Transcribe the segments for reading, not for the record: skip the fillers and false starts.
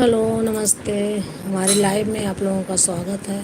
Hello, नमस्ते। हमारे live में आप लोगों का स्वागत है।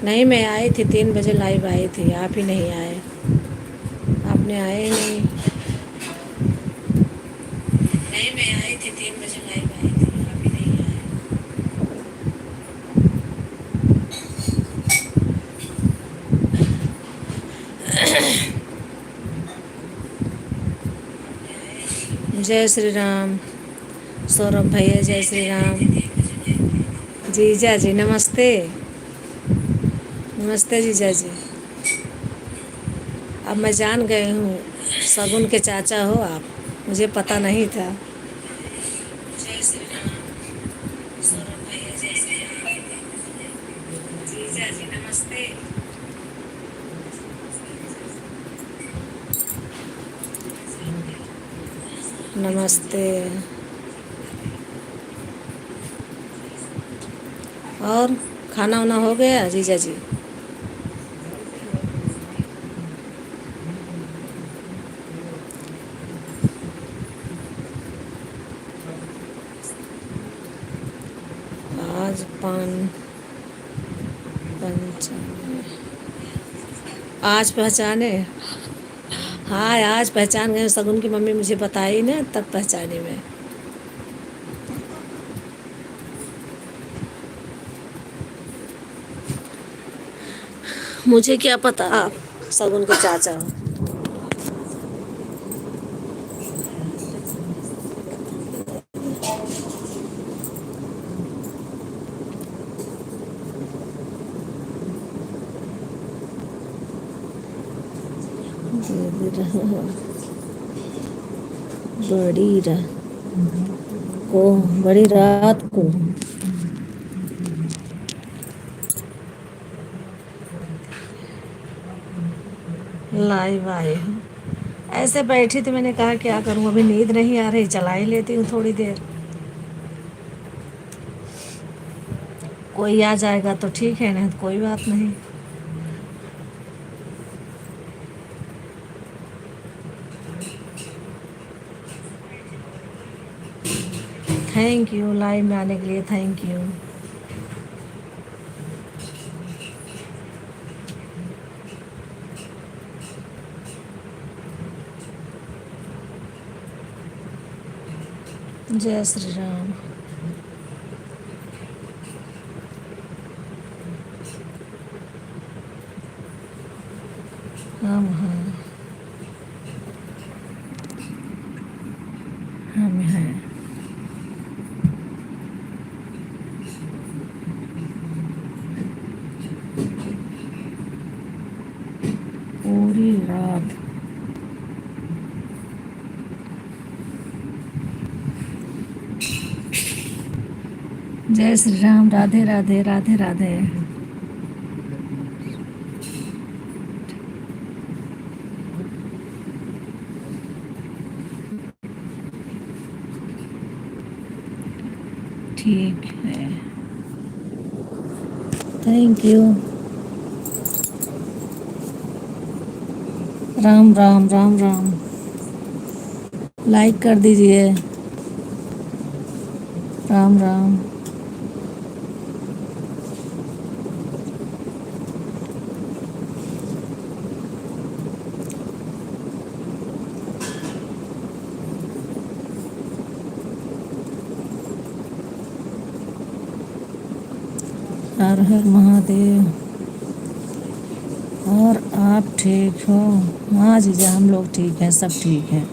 नहीं, मैं आई थी 3 बजे लाइव आई थी, आप ही नहीं आए। आपने आए ही नहीं। नहीं, मैं आई थी 3 बजे लाइव आई थी, आप ही नहीं आए। जय श्री राम। सौरभ भैया, जय श्री राम। जीजा जी नमस्ते। नमस्ते जीजा जी। अब मैं जान गई हूँ, शगुन के चाचा हो आप। मुझे पता नहीं था। जय श्री राम। सौरभ भैया, जय श्री राम। जीजा जी नमस्ते। नमस्ते। और खाना वाना हो गया जीजा जी? आज पंचानवे। आज पहचाने? हाँ, आज पहचान गए। शगुन की मम्मी मुझे बताई ना, तब पहचाने मैं। मुझे क्या पता आप शगुन के चाचा हो। बड़ी रात को, बड़ी रात को लाइव आए हूँ। ऐसे बैठी थी, मैंने कहा क्या करूँ, अभी नींद नहीं आ रही, चला ही लेती हूँ थोड़ी देर। कोई आ जाएगा तो ठीक है, नहीं तो कोई बात नहीं। थैंक यू, लाइव में आने के लिए थैंक यू। जय श्री राम। हम हैं, हम हैं। पूरी रात। जय श्री राम। राधे राधे, राधे राधे। ठीक है। Thank you. Ram Ram, Ram Ram. Like कर दीजिए। राम राम। हर हर महादेव। और आप ठीक हो? हाँ जीजा, हम लोग ठीक हैं, सब ठीक हैं।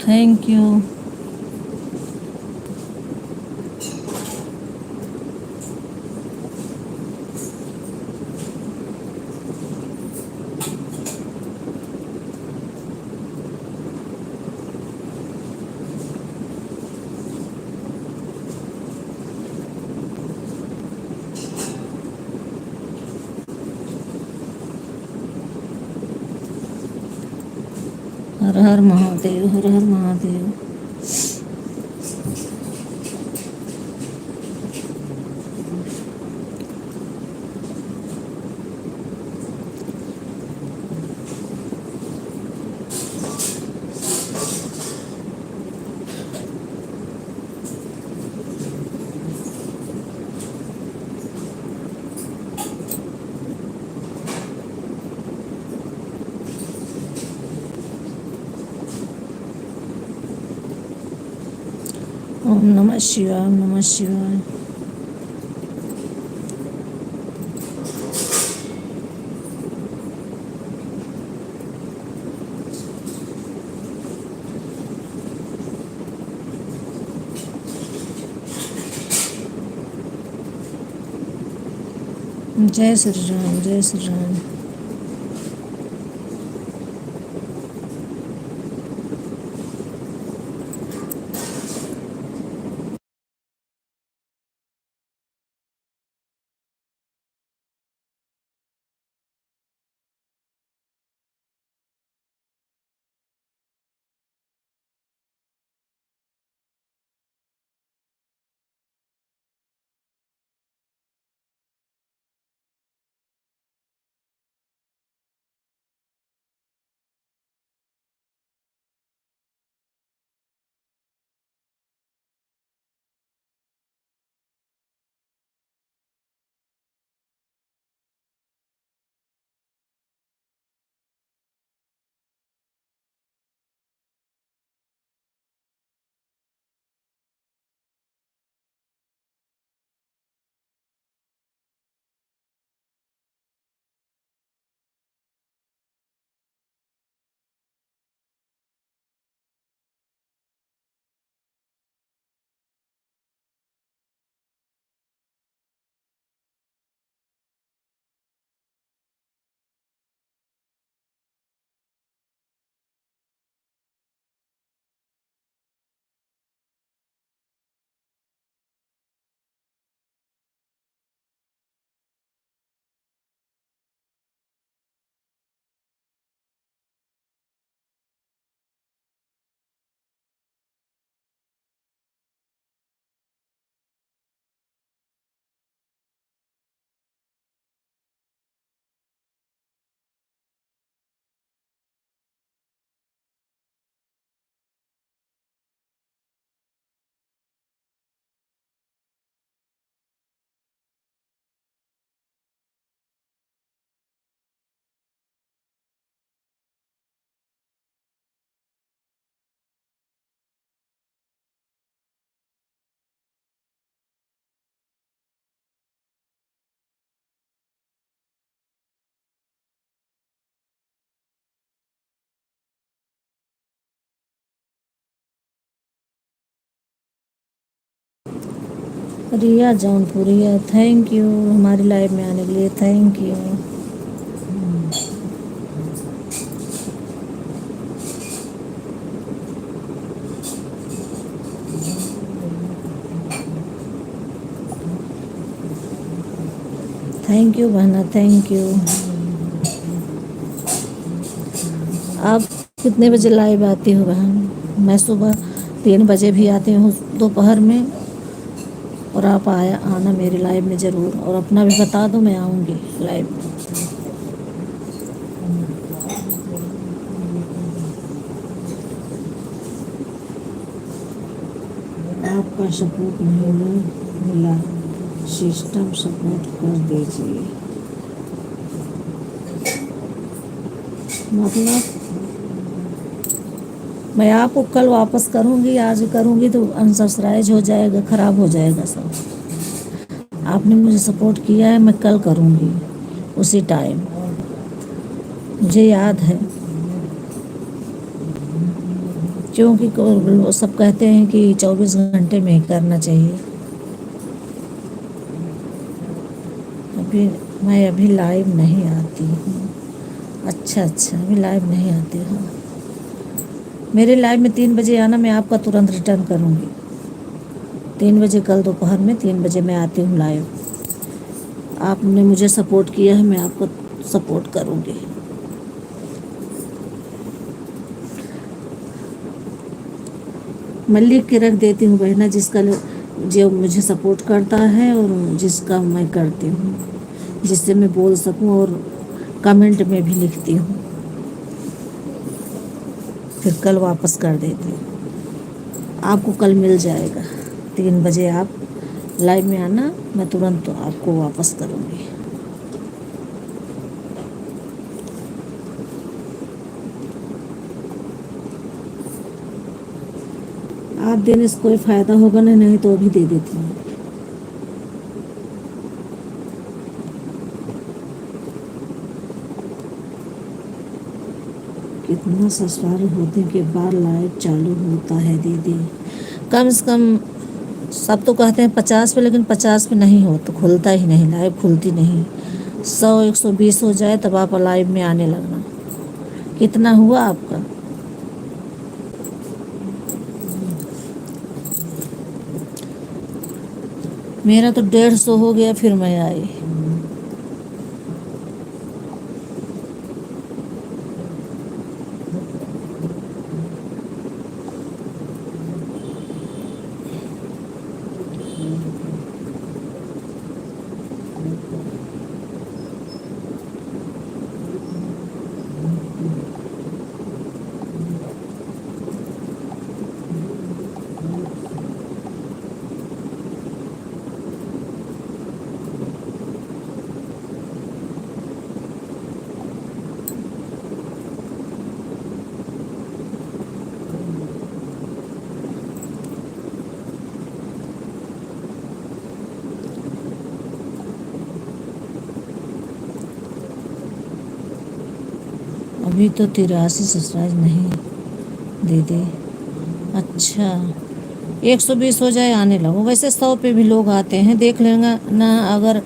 Thank you. हर हर महादेव, हर हर महादेव। ओम नमः शिवाय, ओम नमः शिवाय। जय श्री राम, जय श्री राम। रिया जौनपुरिया, थैंक यू हमारी लाइव में आने के लिए, थैंक यू। थैंक यू बहना, थैंक यू। आप कितने बजे लाइव आती हो बहन? मैं सुबह 3 बजे भी आती हूँ दोपहर में, और आप आना मेरी लाइव में ज़रूर, और अपना भी बता दो, मैं आऊँगी लाइव में। आपका सपोर्ट नहीं मिला, सिस्टम सपोर्ट कर दीजिए। मतलब मैं आपको कल वापस करूँगी, आज करूँगी तो अनसब्सक्राइब हो जाएगा, ख़राब हो जाएगा सब। आपने मुझे सपोर्ट किया है, मैं कल करूँगी उसी टाइम, मुझे याद है। क्योंकि वो सब कहते हैं कि 24 घंटे में ही करना चाहिए। अभी मैं अभी लाइव नहीं आती हूँ। अच्छा अच्छा, अभी लाइव नहीं आती हूँ। मेरे लाइव में 3 बजे आना, मैं आपका तुरंत रिटर्न करूँगी। 3 बजे कल दोपहर में 3 बजे मैं आती हूँ लाइव। आपने मुझे सपोर्ट किया है, मैं आपको सपोर्ट करूँगी। मैं लिख के रख देती हूँ बहना, जिसका जो मुझे सपोर्ट करता है और जिसका मैं करती हूँ, जिससे मैं बोल सकूँ, और कमेंट में भी लिखती हूँ, फिर कल वापस कर देती हूँ। आपको कल मिल जाएगा। 3 बजे आप लाइव में आना, मैं तुरंत आपको वापस करूँगी। आप देने से कोई फ़ायदा होगा नहीं तो अभी दे देती हूँ। कितना सब्सक्राइब होने के बाद लाइव चालू होता है दीदी? कम से कम सब तो कहते हैं 50 पे, लेकिन 50 पे नहीं हो तो खुलता ही नहीं, लाइव खुलती नहीं। 100 120 हो जाए तब आप लाइव में आने लगना। कितना हुआ आपका? मेरा तो 150 हो गया, फिर मैं आई। अभी तो 83 सब्सक्राइब नहीं दीदी। अच्छा, 120 हो जाए आने लगो। वैसे 100 पे भी लोग आते हैं, देख लेना ना, अगर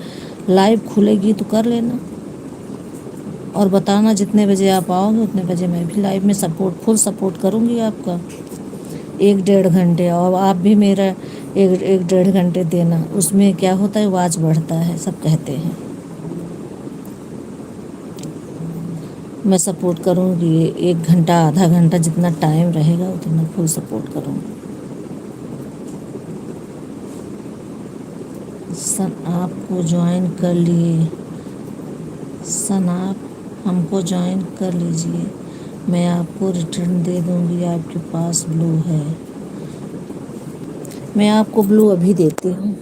लाइव खुलेगी तो कर लेना, और बताना जितने बजे आप आओगे उतने बजे मैं भी लाइव में फुल सपोर्ट करूँगी आपका। 1 1.5 घंटे, और आप भी मेरा 1 1 1.5 घंटे देना, उसमें क्या होता है, वाच बढ़ता है, सब कहते हैं। मैं सपोर्ट करूँगी, 1 घंटा आधा घंटा जितना टाइम रहेगा उतना फुल सपोर्ट करूँगी। सन आपको ज्वाइन कर लिए, सन आप हमको ज्वाइन कर लीजिए, मैं आपको रिटर्न दे दूँगी, आपके पास ब्लू है। मैं आपको ब्लू अभी देती हूँ,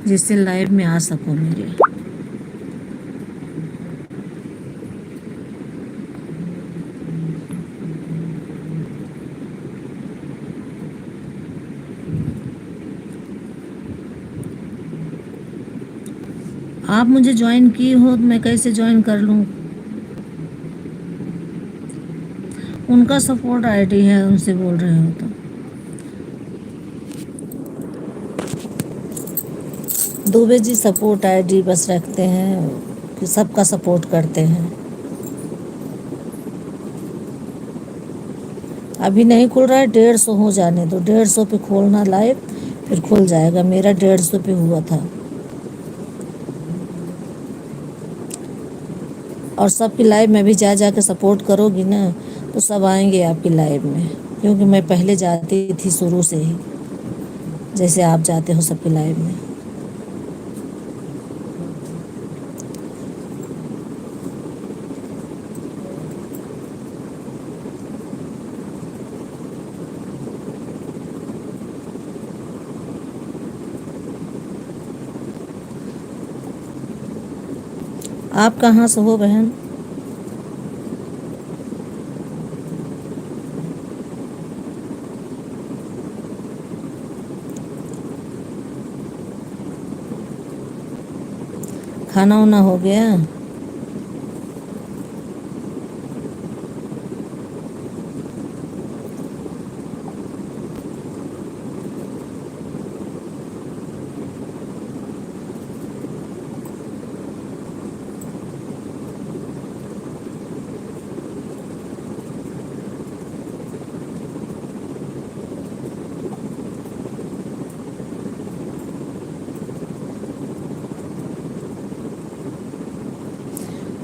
जिससे लाइव में आ सको मेरे। आप मुझे ज्वाइन की हो तो मैं कैसे ज्वाइन कर लूँ? उनका सपोर्ट आईडी है, उनसे बोल रहे हो तो। दुबे जी सपोर्ट आईडी बस रखते हैं कि सबका सपोर्ट करते हैं। अभी नहीं खुल रहा है, 150 हो जाने दो, 150 पे खोलना लाइव, फिर खुल जाएगा। मेरा 150 पे हुआ था। और सबकी लाइव में भी जा के सपोर्ट करोगी ना तो सब आएंगे आपकी लाइव में, क्योंकि मैं पहले जाती थी शुरू से ही, जैसे आप जाते हो सबकी लाइव में। आप कहाँ से हो बहन? खाना वाना हो गया?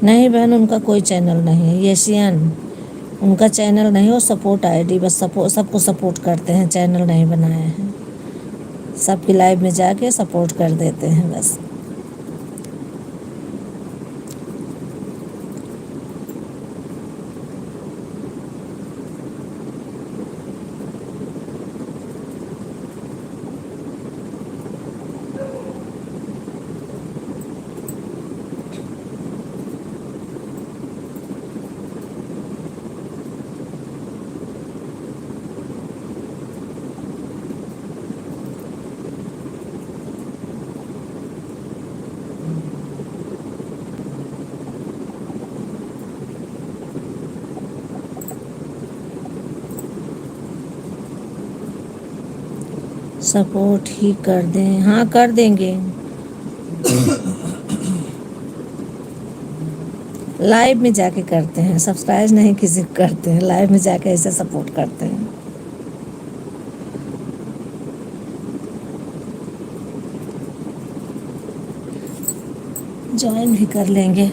नहीं बहन, उनका कोई चैनल नहीं है, एशियन उनका चैनल नहीं हो, सपोर्ट आईडी बस सपोर्ट, सबको सपोर्ट करते हैं, चैनल नहीं बनाए हैं। सबकी लाइव में जाके सपोर्ट कर देते हैं बस। सपोर्ट ही कर दें? हाँ कर देंगे। लाइव में जाके करते हैं, सब्सक्राइब नहीं किसी को करते हैं, लाइव में जाके ऐसे सपोर्ट करते हैं। ज्वाइन भी कर लेंगे।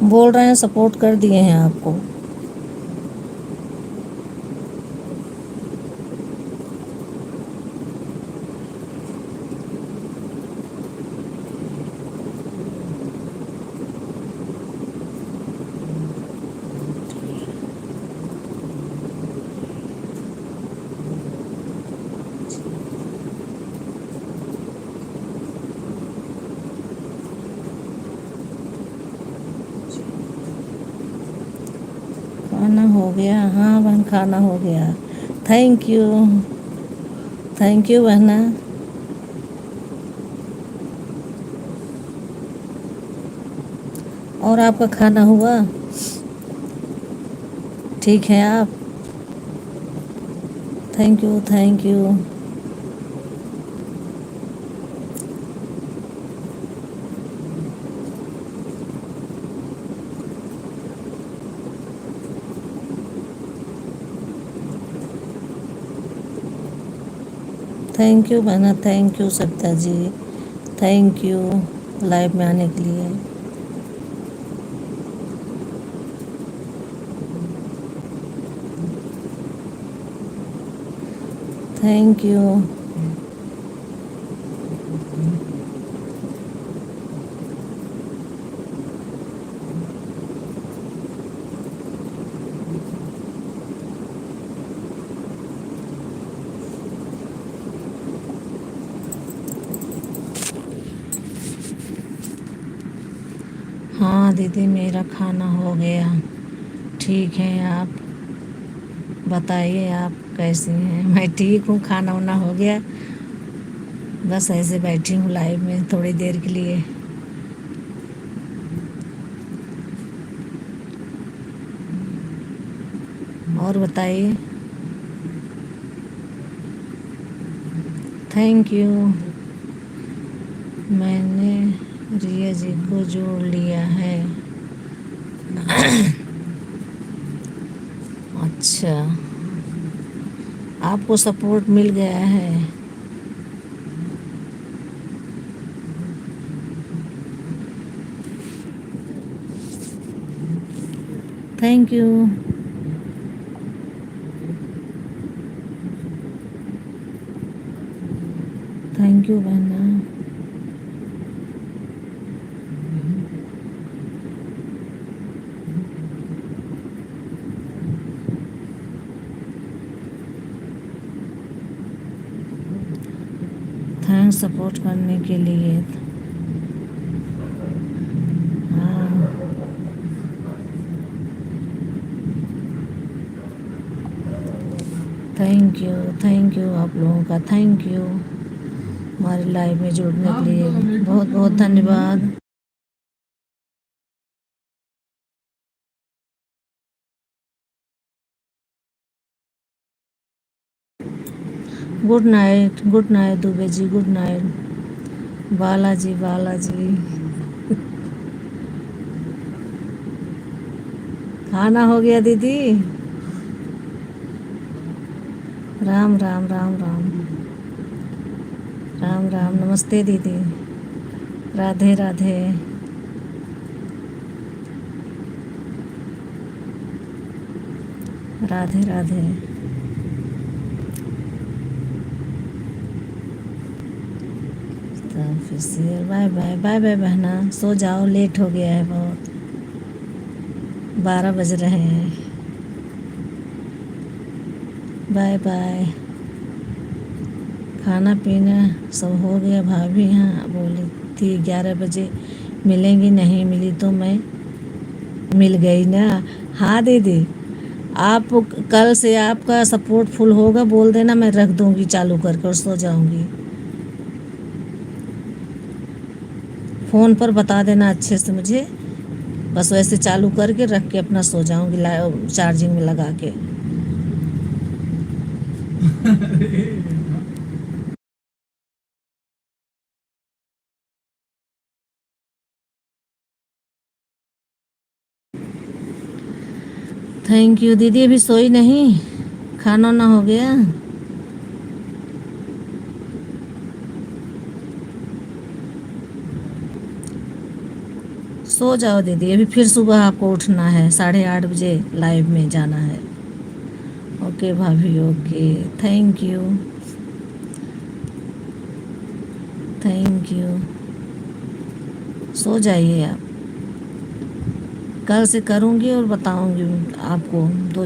बोल रहे हैं सपोर्ट कर दिए हैं आपको। खाना हो गया? हाँ बहन खाना हो गया। थैंक यू, थैंक यू बहना। और आपका खाना हुआ? ठीक है आप? Thank you, thank you. Thank you बहना, thank you Savita ji, thank you live में आने के लिए। Thank you. हाँ दीदी, मेरा खाना हो गया। ठीक है, आप बताइए, आप कैसी हैं? मैं ठीक हूँ, खाना वाना हो गया। बस ऐसे बैठी हूँ लाइव में थोड़ी देर के लिए। और बताइए। Thank you. मैंने रिया जी को जोड़ लिया है। अच्छा, आपको सपोर्ट मिल गया है। Thank you. थैंक यू बहना। थैंक्स सपोर्ट करने के लिए। हाँ, थैंक यू आप लोगों का, थैंक यू हमारे लाइव में जुड़ने के लिए। बहुत बहुत धन्यवाद। Good night Dubey ji, good night. Balaji Balaji. खाना हो गया दीदी? राम राम राम राम। राम राम, नमस्ते दीदी। राधे राधे। राधे राधे। तो फिर से बाय बाय, बाय बाय बहना, सो जाओ, लेट हो गया है बहुत, 12 बज रहे हैं। Bye bye. खाना पीना सब हो गया। भाभी यहाँ बोली थी 11 बजे मिलेंगी, नहीं मिली तो मैं मिल गई ना। हाँ दीदी, आप कल से आपका सपोर्ट फुल होगा, बोल देना, मैं रख दूंगी चालू करके और सो जाऊंगी। फ़ोन पर बता देना अच्छे से मुझे, बस वैसे चालू करके रख के अपना सो जाऊंगी चार्जिंग में लगा के। थैंक यू दीदी। अभी सोई नहीं? खाना ना हो गया? सो जाओ दीदी, अभी फिर सुबह आपको उठना है, 8:30 बजे लाइव में जाना है। ओके भाभी, okay. Thank you. Thank you. सो जाइए आप। कल से करूँगी और बताऊँगी आपको। दो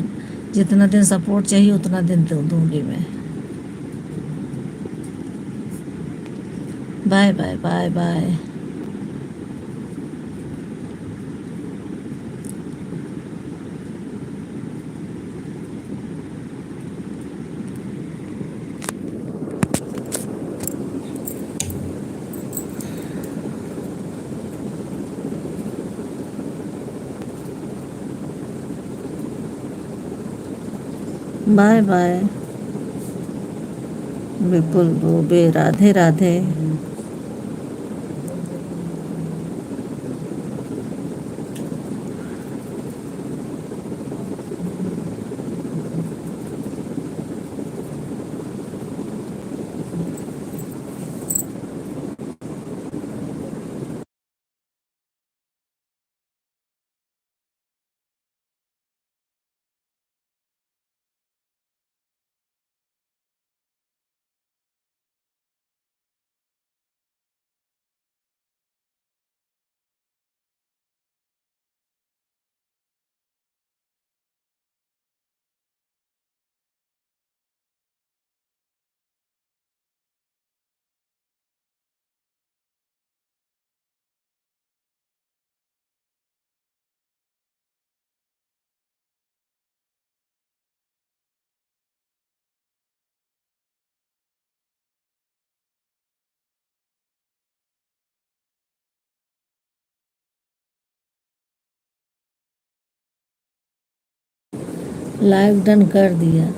जितना दिन सपोर्ट चाहिए उतना दिन दूँगी मैं। Bye bye bye bye. Bye bye. बिल्कुल बे, राधे राधे। लाइव डन कर दिया।